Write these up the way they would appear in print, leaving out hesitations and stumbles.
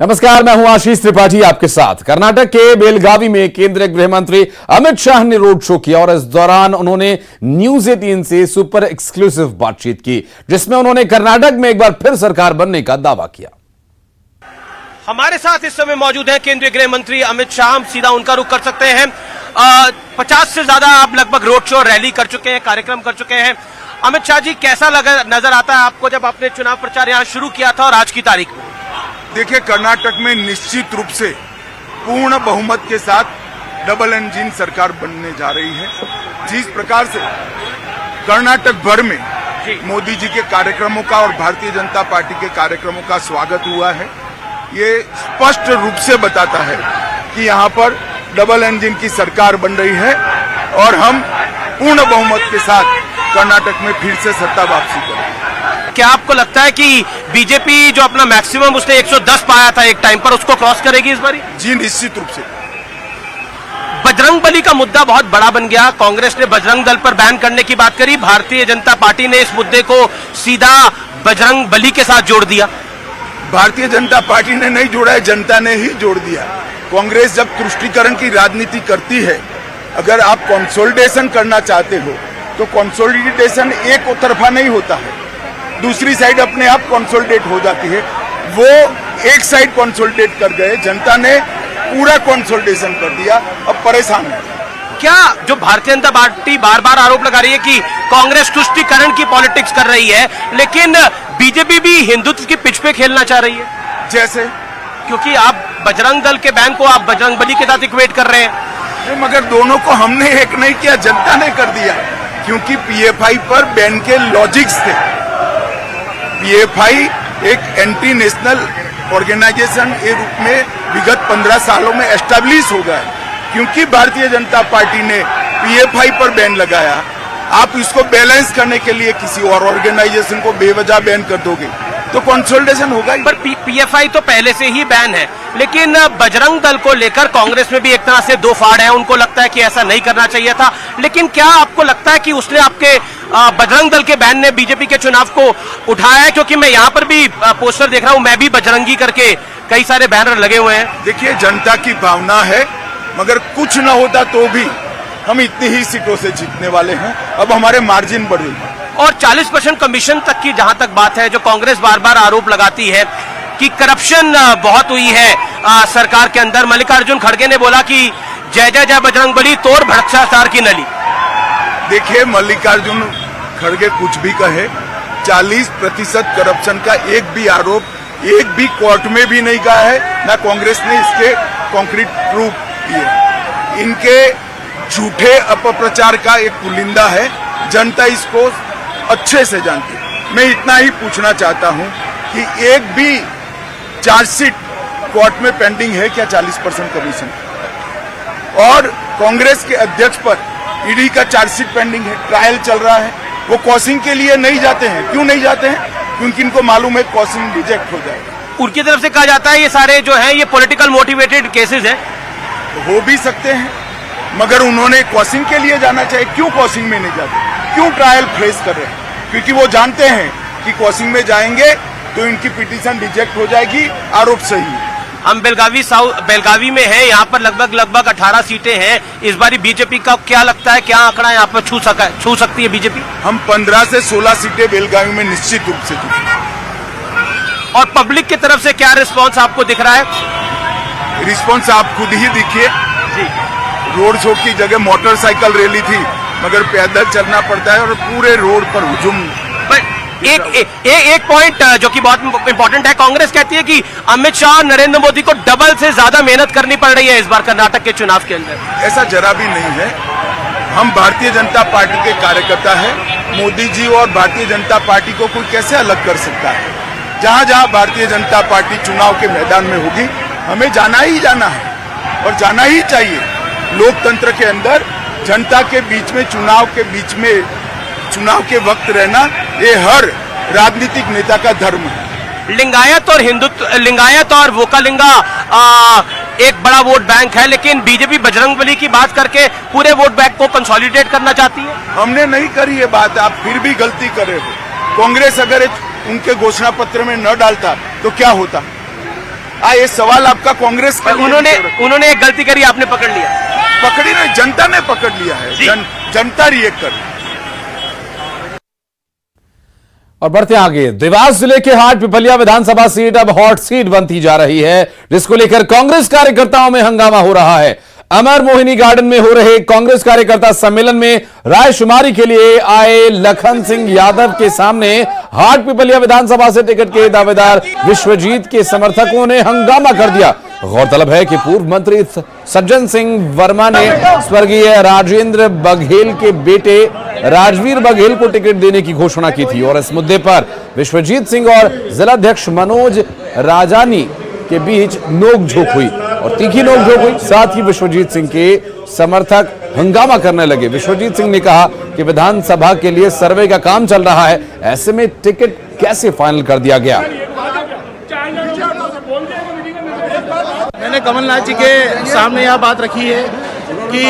नमस्कार, मैं हूं आशीष त्रिपाठी आपके साथ। कर्नाटक के बेलगावी में केंद्रीय गृह मंत्री अमित शाह ने रोड शो किया और इस दौरान उन्होंने न्यूज 18 से सुपर एक्सक्लूसिव बातचीत की, जिसमें उन्होंने कर्नाटक में एक बार फिर सरकार बनने का दावा किया। हमारे साथ इस समय मौजूद हैं केंद्रीय गृह मंत्री अमित शाह। हम सीधा उनका रुख कर सकते हैं। 50 से ज्यादा आप लगभग रोड शो रैली कर चुके हैं, कार्यक्रम कर चुके हैं। अमित शाह जी, कैसा नजर आता है आपको जब आपने चुनाव प्रचार यहाँ शुरू किया था और आज की तारीख में? देखिए, कर्नाटक में निश्चित रूप से पूर्ण बहुमत के साथ डबल इंजन सरकार बनने जा रही है। जिस प्रकार से कर्नाटक भर में मोदी जी के कार्यक्रमों का और भारतीय जनता पार्टी के कार्यक्रमों का स्वागत हुआ है, ये स्पष्ट रूप से बताता है कि यहाँ पर डबल इंजन की सरकार बन रही है और हम पूर्ण बहुमत के साथ कर्नाटक में फिर से सत्ता वापसी करेंगे। क्या आपको लगता है कि बीजेपी जो अपना मैक्सिमम उसने 110 पाया था एक टाइम पर, उसको क्रॉस करेगी इस बार? जी, निश्चित रूप से। बजरंगबली का मुद्दा बहुत बड़ा बन गया। कांग्रेस ने बजरंग दल पर बैन करने की बात करी, भारतीय जनता पार्टी ने इस मुद्दे को सीधा बजरंगबली के साथ जोड़ दिया। भारतीय जनता पार्टी ने नहीं जोड़ा है, जनता ने ही जोड़ दिया। कांग्रेस जब तुष्टीकरण की राजनीति करती है, अगर आप कंसोलिडेशन करना चाहते हो तो कंसोलिडेशन एक तरफा नहीं होता है, दूसरी साइड अपने आप कंसोलिडेट हो जाती है। वो एक साइड कंसोलिडेट कर गए, जनता ने पूरा कंसोलिडेशन कर दिया, अब परेशान है। क्या जो भारतीय जनता पार्टी बार बार आरोप लगा रही है कि कांग्रेस तुष्टीकरण की पॉलिटिक्स कर रही है, लेकिन बीजेपी भी हिंदुत्व की पिच पे खेलना चाह रही है? जैसे, क्योंकि आप बजरंग दल के बैन को आप बजरंगबली के साथ इक्वेट कर रहे हैं। मगर दोनों को हमने एक नहीं किया, जनता ने कर दिया, क्योंकि पीएफआई पर बैन के लॉजिक्स थे। पीएफआई एक एंटी नेशनल ऑर्गेनाइजेशन के रूप में विगत 15 सालों में एस्टैब्लिश हो गया है। क्योंकि भारतीय जनता पार्टी ने पीएफआई पर बैन लगाया, आप इसको बैलेंस करने के लिए किसी और ऑर्गेनाइजेशन को बेवजह बैन कर दोगे तो कंसोलिडेशन होगा ही। पर पीएफआई तो पहले से ही बैन है, लेकिन बजरंग दल को लेकर कांग्रेस में भी एक तरह से दो फाड़ है। उनको लगता है कि ऐसा नहीं करना चाहिए था, लेकिन क्या आपको लगता है कि उसने आपके बजरंग दल के बैन ने बीजेपी के चुनाव को उठाया है? क्योंकि मैं यहाँ पर भी पोस्टर देख रहा हूँ, मैं भी बजरंगी करके कई सारे बैनर लगे हुए हैं। देखिए, जनता की भावना है, मगर कुछ न होता तो भी हम इतनी ही सीटों से जीतने वाले हैं। अब हमारे मार्जिन बढ़ेगी और 40% कमीशन तक की जहां तक बात है, जो कांग्रेस बार बार आरोप लगाती है कि करप्शन बहुत हुई है सरकार के अंदर। मल्लिकार्जुन खड़गे ने बोला कि जय जय जय बजरंगबली, तोड़ भ्रष्टाचार की नली। देखिए, मल्लिकार्जुन खड़गे कुछ भी कहे, 40% करप्शन का एक भी आरोप एक भी कोर्ट में भी नहीं कहा है, ना कांग्रेस ने इसके कॉन्क्रीट प्रूफ दिए। इनके झूठे अपप्रचार का एक पुलिंदा है, जनता इसको अच्छे से जानती है। मैं इतना ही पूछना चाहता हूं कि एक भी चार्जशीट कोर्ट में पेंडिंग है क्या 40% कमीशन? और कांग्रेस के अध्यक्ष पर ईडी का चार्जशीट पेंडिंग है, ट्रायल चल रहा है। वो कॉसिंग के लिए नहीं जाते हैं। क्यों नहीं जाते हैं? क्योंकि इनको मालूम है कॉसिंग रिजेक्ट हो जाएगा। उनकी तरफ से कहा जाता है ये सारे जो है ये पॉलिटिकल मोटिवेटेड केसेस हैं। हो भी सकते हैं, मगर उन्होंने कॉसिंग के लिए जाना चाहिए। क्यों कॉसिंग में नहीं जाते? क्यों ट्रायल फेस कर रहे हैं? क्योंकि वो जानते हैं कि कॉसिंग में जाएंगे तो इनकी पिटीशन रिजेक्ट हो जाएगी, आरोप सही है। हम बेलगावी में हैं, यहाँ पर लगभग 18 सीटें हैं। इस बारी बीजेपी का क्या लगता है, क्या आंकड़ा यहाँ पर छू सकती है बीजेपी? हम 15 से 16 सीटें बेलगावी में निश्चित रूप से जीतेंगे। और पब्लिक की तरफ से क्या रिस्पॉन्स आपको दिख रहा है? रिस्पॉन्स आप खुद ही देखिए। रोड शो की जगह मोटरसाइकिल रैली थी, मगर पैदल चलना पड़ता है और पूरे रोड पर हुजूम। एक पॉइंट जो कि बहुत इंपॉर्टेंट है, कांग्रेस कहती है कि अमित शाह और नरेंद्र मोदी को डबल से ज्यादा मेहनत करनी पड़ रही है इस बार कर्नाटक के चुनाव के अंदर। ऐसा जरा भी नहीं है। हम भारतीय जनता पार्टी के कार्यकर्ता हैं। मोदी जी और भारतीय जनता पार्टी को कोई कैसे अलग कर सकता है? जहां जहां भारतीय जनता पार्टी चुनाव के मैदान में होगी, हमें जाना ही जाना है और जाना ही चाहिए। लोकतंत्र के अंदर जनता के बीच में, चुनाव के वक्त रहना, ये हर राजनीतिक नेता का धर्म है। लिंगायत और वोकालिंगा एक बड़ा वोट बैंक है, लेकिन बीजेपी बजरंगबली की बात करके पूरे वोट बैंक को कंसोलिडेट करना चाहती है। हमने नहीं करी ये बात, आप फिर भी गलती करे हो। कांग्रेस अगर उनके घोषणा पत्र में न डालता तो क्या होता? ये सवाल आपका कांग्रेस का उन्होंने एक गलती करी, आपने पकड़ लिया। पकड़ी नहीं, जनता ने पकड़ लिया है। जनता रिएक्ट कर। और बढ़ते आगे, देवास जिले के हाट पिपलिया विधानसभा सीट अब हॉट सीट बनती जा रही है, जिसको लेकर कांग्रेस कार्यकर्ताओं में हंगामा हो रहा है। अमर मोहिनी गार्डन में हो रहे कांग्रेस कार्यकर्ता सम्मेलन में रायशुमारी के लिए आए लखन सिंह यादव के सामने हाट पिपलिया विधानसभा से टिकट के दावेदार विश्वजीत के समर्थकों ने हंगामा कर दिया। गौरतलब है कि पूर्व मंत्री सज्जन सिंह वर्मा ने स्वर्गीय राजेंद्र बघेल के बेटे राजवीर बघेल को टिकट देने की घोषणा की थी और इस मुद्दे पर विश्वजीत सिंह और जिलाध्यक्ष मनोज राजानी के बीच नोकझोंक हुई और तीखी नोकझोंक हुई। साथ ही विश्वजीत सिंह के समर्थक हंगामा करने लगे। विश्वजीत सिंह ने कहा कि विधानसभा के लिए सर्वे का काम चल रहा है, ऐसे में टिकट कैसे फाइनल कर दिया गया। मैंने कमलनाथ जी के सामने यह बात रखी है कि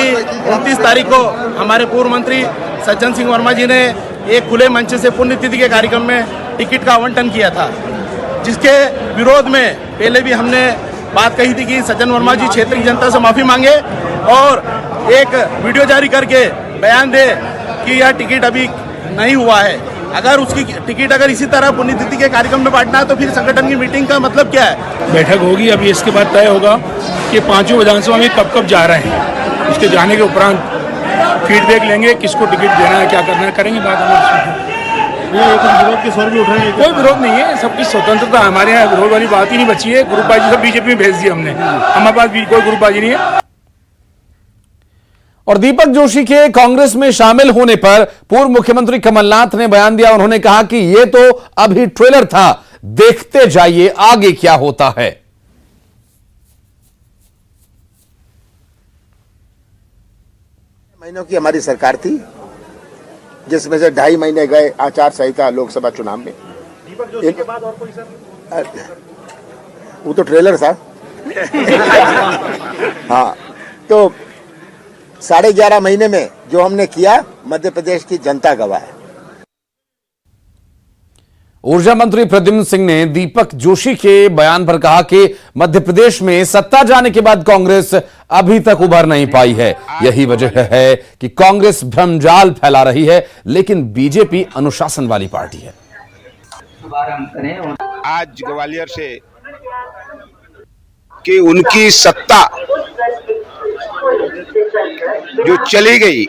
29 तारीख को हमारे पूर्व मंत्री सज्जन सिंह वर्मा जी ने एक खुले मंच से पुण्यतिथि के कार्यक्रम में टिकट का आवंटन किया था, जिसके विरोध में पहले भी हमने बात कही थी कि सज्जन वर्मा जी क्षेत्र की जनता से माफी मांगे और एक वीडियो जारी करके बयान दे कि यह टिकट अभी नहीं हुआ है। अगर उसकी टिकट अगर इसी तरह पुण्यतिथि के कार्यक्रम में बांटना है तो फिर संगठन की मीटिंग का मतलब क्या है? बैठक होगी, अभी इसके बाद तय होगा कि पांचों विधानसभा में कब कब जा रहे हैं। उसके जाने के उपरांत फीडबैक लेंगे, किसको टिकट देना है, क्या करना है, करेंगे बात। विरोध के स्वर भी उठ रहे हैं। कोई विरोध नहीं है, सबकी स्वतंत्रता, हमारे यहाँ विरोध वाली बात ही नहीं बची है। ग्रुपबाजी सब बीजेपी में भेज दिया हमने, हमारे पास भी कोई ग्रुपबाजी नहीं है। और दीपक जोशी के कांग्रेस में शामिल होने पर पूर्व मुख्यमंत्री कमलनाथ ने बयान दिया। उन्होंने कहा कि यह तो अभी ट्रेलर था, देखते जाइए आगे क्या होता है। महीनों की हमारी सरकार थी, जिसमें से 2.5 महीने गए आचार संहिता लोकसभा चुनाव में। दीपक जोशी के बाद और कोई सर? वो तो ट्रेलर था। हाँ, तो 11.5 महीने में जो हमने किया, मध्य प्रदेश की जनता गवाह है। ऊर्जा मंत्री प्रद्युम्न सिंह ने दीपक जोशी के बयान पर कहा कि मध्य प्रदेश में सत्ता जाने के बाद कांग्रेस अभी तक उभर नहीं पाई है। यही वजह है कि कांग्रेस भ्रमजाल फैला रही है, लेकिन बीजेपी अनुशासन वाली पार्टी है। आज ग्वालियर से कि उनकी सत्ता जो चली गई,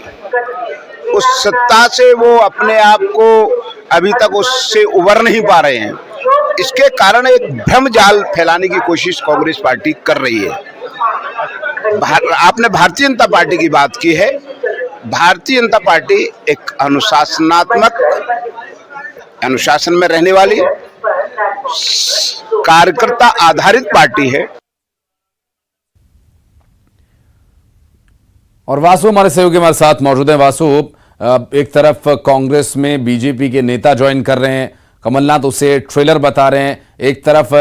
उस सत्ता से वो अपने आप को अभी तक उससे उबर नहीं पा रहे हैं। इसके कारण एक भ्रम जाल फैलाने की कोशिश कांग्रेस पार्टी कर रही है। आपने भारतीय जनता पार्टी की बात की है। भारतीय जनता पार्टी एक अनुशासन में रहने वाली कार्यकर्ता आधारित पार्टी है। और वासु हमारे सहयोगी हमारे साथ मौजूद हैं। वासु, एक तरफ कांग्रेस में बीजेपी के नेता ज्वाइन कर रहे हैं, कमलनाथ उसे ट्रेलर बता रहे हैं, एक तरफ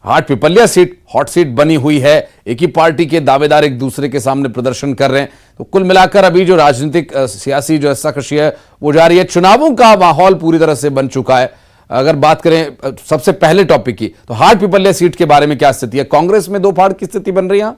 हाट पिपलिया सीट हॉट सीट बनी हुई है, एक ही पार्टी के दावेदार एक दूसरे के सामने प्रदर्शन कर रहे हैं। तो कुल मिलाकर अभी जो राजनीतिक सियासी जो रस्साकशी है वो जारी है। चुनावों का माहौल पूरी तरह से बन चुका है। अगर बात करें सबसे पहले टॉपिक की, तो हाट पिपलिया सीट के बारे में क्या स्थिति है? कांग्रेस में दो फाड़ की स्थिति बन रही है।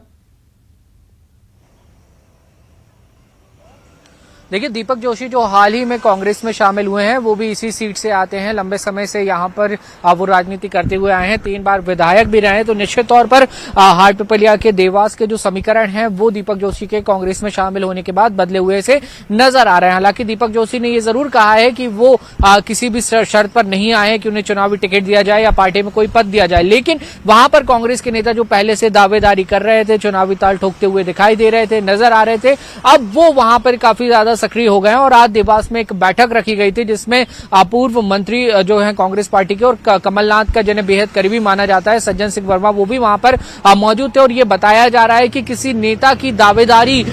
देखिए, दीपक जोशी जो हाल ही में कांग्रेस में शामिल हुए हैं वो भी इसी सीट से आते हैं। लंबे समय से यहाँ पर वो राजनीति करते हुए आए हैं, 3 बार विधायक भी रहे हैं। तो निश्चित तौर पर हाट पिपलिया के देवास के जो समीकरण हैं वो दीपक जोशी के कांग्रेस में शामिल होने के बाद बदले हुए से नजर आ रहे हैं। हालांकि दीपक जोशी ने ये जरूर कहा है कि वो किसी भी शर्त पर नहीं आए हैं कि उन्हें चुनावी टिकट दिया जाए या पार्टी में कोई पद दिया जाए, लेकिन वहां पर कांग्रेस के नेता जो पहले से दावेदारी कर रहे थे, चुनावी ताल ठोकते हुए दिखाई दे रहे थे, नजर आ रहे थे, अब वो वहां पर काफी ज्यादा सक्रिय हो गए हैं। और आज देवास में एक बैठक रखी गई थी जिसमें पूर्व मंत्री जो है कांग्रेस पार्टी के और कमलनाथ का जिन्हें बेहद करीबी माना जाता है सज्जन सिंह वर्मा, वो भी वहां पर मौजूद थे। और ये बताया जा रहा है कि किसी नेता की दावेदारी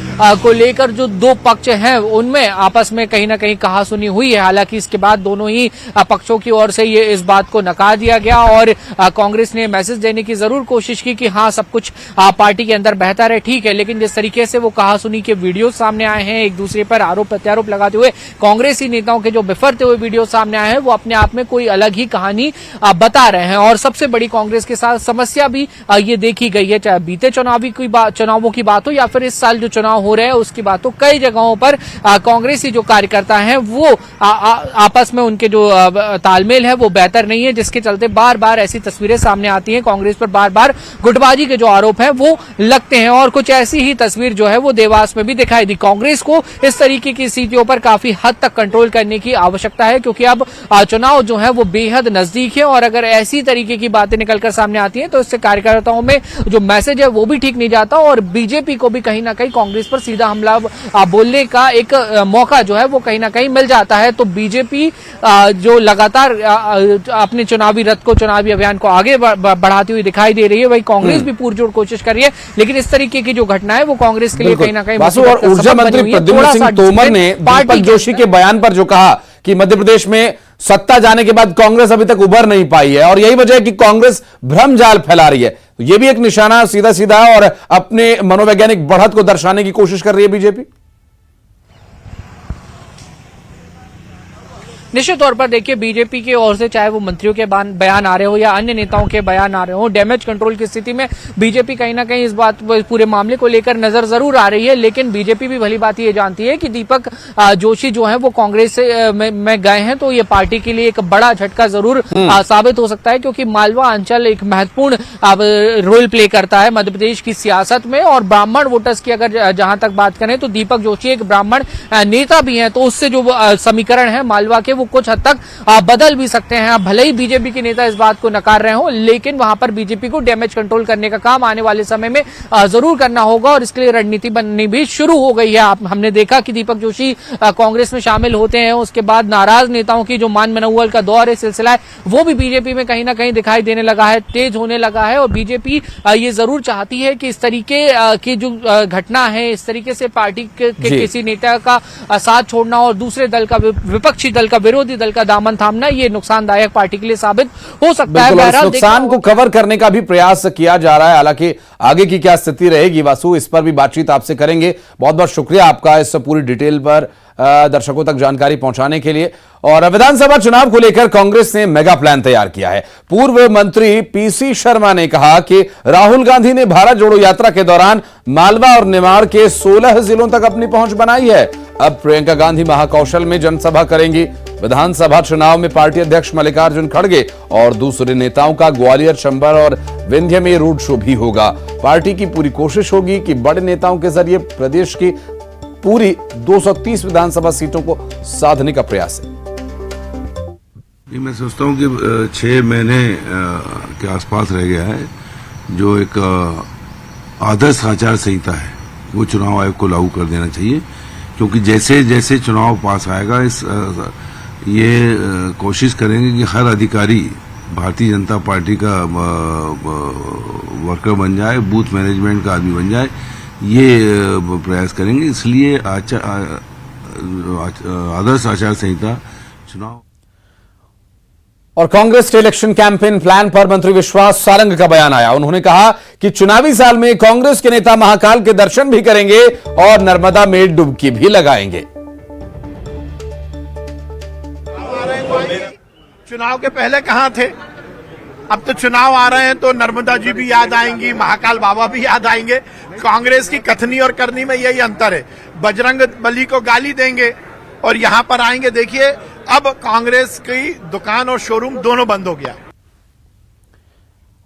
को लेकर जो दो पक्ष हैं उनमें आपस में कहीं ना कहीं कहासुनी हुई है। हालांकि इसके बाद दोनों ही पक्षों की ओर से ये इस बात को नकार दिया गया और कांग्रेस ने मैसेज देने की जरूर कोशिश की कि हाँ, सब कुछ पार्टी के अंदर बेहतर है, ठीक है, लेकिन जिस तरीके से वो कहासुनी के वीडियो सामने आए हैं, एक दूसरे पर आरोप प्रत्यारोप लगाते हुए कांग्रेसी नेताओं के जो बिफरते हुए वीडियो सामने आए हैं वो अपने आप में कोई अलग ही कहानी बता रहे हैं। और सबसे बड़ी कांग्रेस के साथ समस्या भी ये देखी गई है, चाहे बीते चुनावों की बात हो या फिर इस साल जो चुनाव हो रहे हैं उसकी बात हो। कई जगहों पर कांग्रेसी जो कार्यकर्ता हैं वो आपस में उनके जो तालमेल है वो बेहतर नहीं है, जिसके चलते बार बार ऐसी तस्वीरें सामने आती हैं, कांग्रेस पर बार बार गुटबाजी के जो आरोप हैं वो लगते हैं। और कुछ ऐसी ही तस्वीर जो है वो देवास में भी दिखाई दी। कांग्रेस को इस तरीके की स्थितियों पर काफी हद तक कंट्रोल करने की आवश्यकता है, क्योंकि अब चुनाव जो है वो बेहद नजदीक है और अगर ऐसी तरीके की बातें निकलकर सामने आती हैं तो इससे कार्यकर्ताओं में जो मैसेज है वो भी ठीक नहीं जाता और बीजेपी को भी कहीं ना कहीं कांग्रेस पर सीधा हमला बोलने का एक मौका जो है वो कहीं ना कहीं मिल जाता है। तो बीजेपी जो लगातार अपने चुनावी रथ को, चुनावी अभियान को आगे बढ़ाती हुई दिखाई दे रही है, वही कांग्रेस भी पुरजोर कोशिश कर रही है। लेकिन इस तरीके की जो घटना है वो कांग्रेस के लिए कहीं ना कहीं और ऊर्जा मंत्री प्रद्युम्न सिंह तोमर ने दीपक जोशी के बयान पर जो कहा कि मध्य प्रदेश में सत्ता जाने के बाद कांग्रेस अभी तक उभर नहीं पाई है और यही वजह है कि कांग्रेस भ्रम जाल फैला रही है, तो यह भी एक निशाना सीधा सीधा और अपने मनोवैज्ञानिक बढ़त को दर्शाने की कोशिश कर रही है बीजेपी। निश्चित तौर पर देखिए बीजेपी की ओर से चाहे वो मंत्रियों के बयान आ रहे हो या अन्य नेताओं के बयान आ रहे हो, डैमेज कंट्रोल की स्थिति में बीजेपी कहीं ना कहीं इस बात पूरे मामले को लेकर नजर जरूर आ रही है। लेकिन बीजेपी भी भली बात ये जानती है कि दीपक जोशी जो है वो कांग्रेस में गए हैं तो ये पार्टी के लिए एक बड़ा झटका जरूर साबित हो सकता है, क्योंकि मालवा अंचल एक महत्वपूर्ण रोल प्ले करता है मध्य प्रदेश की सियासत में। और ब्राह्मण वोटर्स की अगर जहां तक बात करें तो दीपक जोशी एक ब्राह्मण नेता भी हैं, तो उससे जो समीकरण है मालवा के कुछ हद तक बदल भी सकते हैं। भले ही बीजेपी के नेता इस बात को नकार रहे हो, लेकिन वहां पर बीजेपी को डैमेज कंट्रोल करने का काम आने वाले समय में जरूर करना होगा और इसके लिए रणनीति बननी भी शुरू हो गई है। हमने देखा कि दीपक जोशी कांग्रेस में शामिल होते हैं, उसके बाद नाराज नेताओं की जो मान मनौवल का दौर है, सिलसिला है, वो भी बीजेपी में कहीं ना कहीं दिखाई देने लगा है, तेज होने लगा है। और बीजेपी ये जरूर चाहती है कि इस तरीके की जो घटना है, इस तरीके से पार्टी के किसी नेता का साथ छोड़ना और दूसरे दल का, विपक्षी दल का, विरोधी दल का दामन थामना, ये नुकसानदायक पार्टी के लिए साबित हो सकता है। बहरहाल नुकसान को कवर करने का भी प्रयास किया जा रहा है, हालांकि आगे की क्या स्थिति रहेगी वासु, इस पर भी बातचीत आपसे करेंगे। बहुत बहुत शुक्रिया आपका इस पूरी डिटेल पर दर्शकों तक जानकारी पहुंचाने के लिए। और विधानसभा चुनाव को लेकर कांग्रेस ने मेगा प्लान तैयार किया है। पूर्व मंत्री पीसी शर्मा ने कहा कि राहुल गांधी ने भारत जोड़ो यात्रा के दौरान मालवा और निमाड़ के 16 जिलों तक अपनी पहुंच बनाई है। अब प्रियंका गांधी महाकौशल में जनसभा करेंगी। विधानसभा चुनाव में पार्टी अध्यक्ष मल्लिकार्जुन खड़गे और दूसरे नेताओं का ग्वालियर, चंबल और विंध्य में रोड शो भी होगा। पार्टी की पूरी कोशिश होगी कि बड़े नेताओं के जरिए प्रदेश की पूरी 230 विधानसभा सीटों को साधने का प्रयास है। मैं सोचता हूं कि 6 महीने के आसपास रह गया है, जो एक आदर्श आचार संहिता है वो चुनाव आयोग को लागू कर देना चाहिए, क्योंकि जैसे जैसे चुनाव पास आएगा ये कोशिश करेंगे कि हर अधिकारी भारतीय जनता पार्टी का वर्कर बन जाए, बूथ मैनेजमेंट का आदमी बन जाए, ये प्रयास करेंगे। इसलिए आदर्श आचार संहिता चुनाव। और कांग्रेस के इलेक्शन कैंपेन प्लान पर मंत्री विश्वास सारंग का बयान आया। उन्होंने कहा कि चुनावी साल में कांग्रेस के नेता महाकाल के दर्शन भी करेंगे और नर्मदा में डुबकी भी लगाएंगे। चुनाव के पहले कहां थे? अब तो चुनाव आ रहे हैं तो नर्मदा जी भी याद आएंगी, महाकाल बाबा भी याद आएंगे। कांग्रेस की कथनी और करनी में यही अंतर है। बजरंग बली को गाली देंगे और यहां पर आएंगे। देखिए अब कांग्रेस की दुकान और शोरूम दोनों बंद हो गया।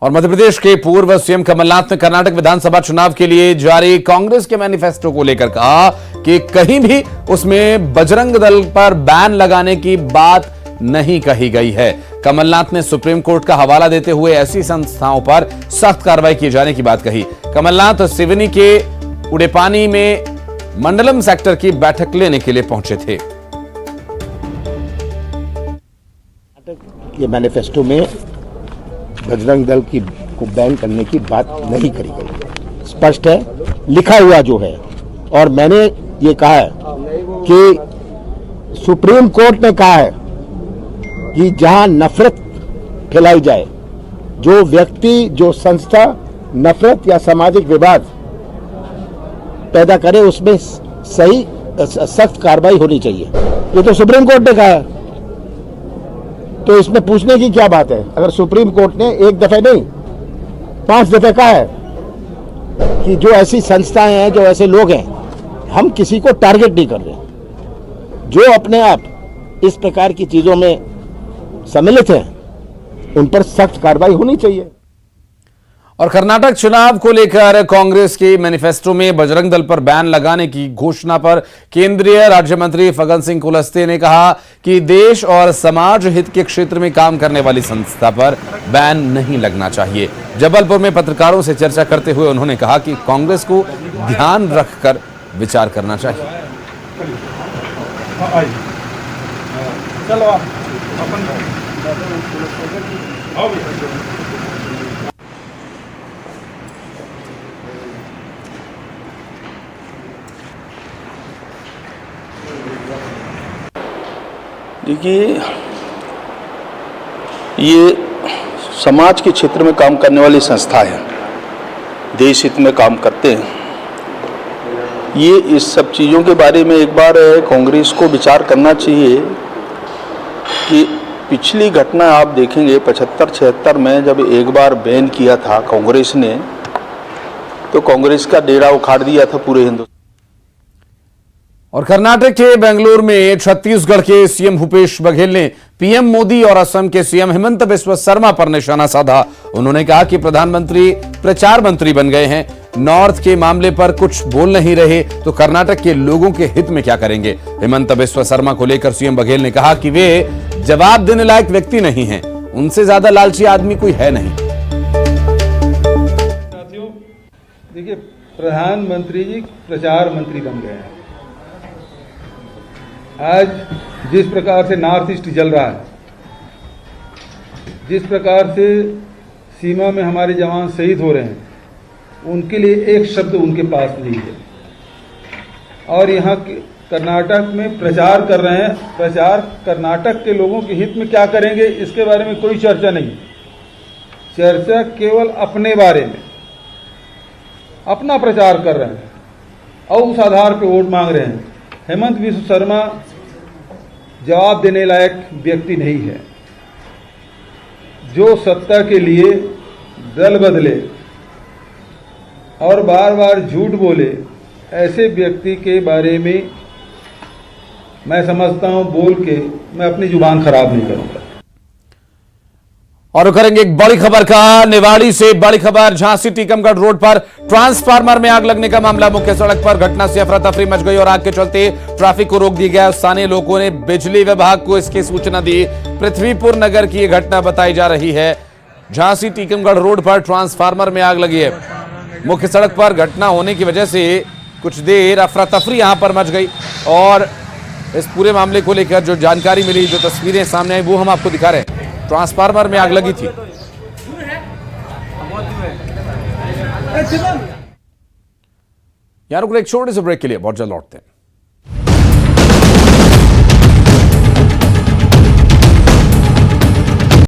और मध्य प्रदेश के पूर्व सीएम कमलनाथ ने कर्नाटक विधानसभा चुनाव के लिए जारी कांग्रेस के मैनिफेस्टो को लेकर कहा कि कहीं भी उसमें बजरंग दल पर बैन लगाने की बात नहीं कही गई है। कमलनाथ ने सुप्रीम कोर्ट का हवाला देते हुए ऐसी संस्थाओं पर सख्त कार्रवाई किए जाने की बात कही। कमलनाथ सिवनी के उड़ेपानी में मंडलम सेक्टर की बैठक लेने के लिए पहुंचे थे। ये मैनिफेस्टो में बजरंग दल की को बैन करने की बात नहीं करी गई, स्पष्ट है, लिखा हुआ जो है। और मैंने ये कहा है कि सुप्रीम कोर्ट ने कहा है कि जहां नफरत फैलाई जाए, जो व्यक्ति, जो संस्था नफरत या सामाजिक विवाद पैदा करे, उसमें सही सख्त कार्रवाई होनी चाहिए। ये तो सुप्रीम कोर्ट ने कहा है, तो इसमें पूछने की क्या बात है? अगर सुप्रीम कोर्ट ने एक दफे नहीं 5 दफे कहा है कि जो ऐसी संस्थाएं हैं, जो ऐसे लोग हैं, हम किसी को टारगेट नहीं कर रहे, जो अपने आप इस प्रकार की चीजों में सम्मिलित हैं, उन पर सख्त कार्रवाई होनी चाहिए। और कर्नाटक चुनाव को लेकर कांग्रेस के मैनिफेस्टो में बजरंग दल पर बैन लगाने की घोषणा पर केंद्रीय राज्य मंत्री फग्गन सिंह कुलस्ते ने कहा कि देश और समाज हित के क्षेत्र में काम करने वाली संस्था पर बैन नहीं लगना चाहिए। जबलपुर में पत्रकारों से चर्चा करते हुए उन्होंने कहा कि कांग्रेस को ध्यान रखकर विचार करना चाहिए। देखिए, ये समाज के क्षेत्र में काम करने वाली संस्था है, देश हित में काम करते हैं। ये इस सब चीज़ों के बारे में एक बार कांग्रेस को विचार करना चाहिए कि पिछली घटना आप देखेंगे 75-76 में जब एक बार बैन किया था कांग्रेस ने, तो कांग्रेस का डेरा उखाड़ दिया था पूरे हिंदुस्तान। और कर्नाटक के बेंगलुरु में छत्तीसगढ़ के सीएम भूपेश बघेल ने पीएम मोदी और असम के सीएम हेमंत बिस्वा शर्मा पर निशाना साधा। उन्होंने कहा कि प्रधानमंत्री प्रचार मंत्री बन गए हैं, नॉर्थ के मामले पर कुछ बोल नहीं रहे तो कर्नाटक के लोगों के हित में क्या करेंगे। हेमंत बिस्वा शर्मा को लेकर सीएम बघेल ने कहा कि वे जवाब देने लायक व्यक्ति नहीं हैं, उनसे ज्यादा लालची आदमी कोई है नहीं। साथियों, देखिए, प्रधानमंत्री जी प्रचार मंत्री बन गए हैं। आज जिस प्रकार से नॉर्थ ईस्ट जल रहा है, जिस प्रकार से सीमा में हमारे जवान शहीद हो रहे हैं, उनके लिए एक शब्द उनके पास नहीं है। और यहाँ कर्नाटक में प्रचार कर रहे हैं। प्रचार कर्नाटक के लोगों के हित में क्या करेंगे, इसके बारे में कोई चर्चा नहीं। चर्चा केवल अपने बारे में, अपना प्रचार कर रहे हैं और उस आधार पर वोट मांग रहे हैं। हेमंत बिस्वा शर्मा जवाब देने लायक व्यक्ति नहीं है। जो सत्ता के लिए दल बदले और बार बार झूठ बोले, ऐसे व्यक्ति के बारे में मैं समझता हूं बोल के मैं अपनी जुबान खराब नहीं करूंगा। और करेंगे एक बड़ी खबर का, निवाड़ी से बड़ी खबर। झांसी टीकमगढ़ रोड पर ट्रांसफार्मर में आग लगने का मामला। मुख्य सड़क पर घटना से अफरा तफरी मच गई और आग के चलते ट्रैफिक को रोक दिया गया। स्थानीय लोगों ने बिजली विभाग को इसकी सूचना दी। पृथ्वीपुर नगर की यह घटना बताई जा रही है। झांसी टीकमगढ़ रोड पर ट्रांसफार्मर में आग लगी है। मुख्य सड़क पर घटना होने की वजह से कुछ देर अफरा तफरी यहां पर मच गई और इस पूरे मामले को लेकर जो जानकारी मिली, जो तस्वीरें सामने आई, वो हम आपको दिखा रहे हैं। ट्रांसफार्मर में आग लगी थी। यहां रुक एक छोटे से ब्रेक के लिए बहुत जल्द लौटते हैं।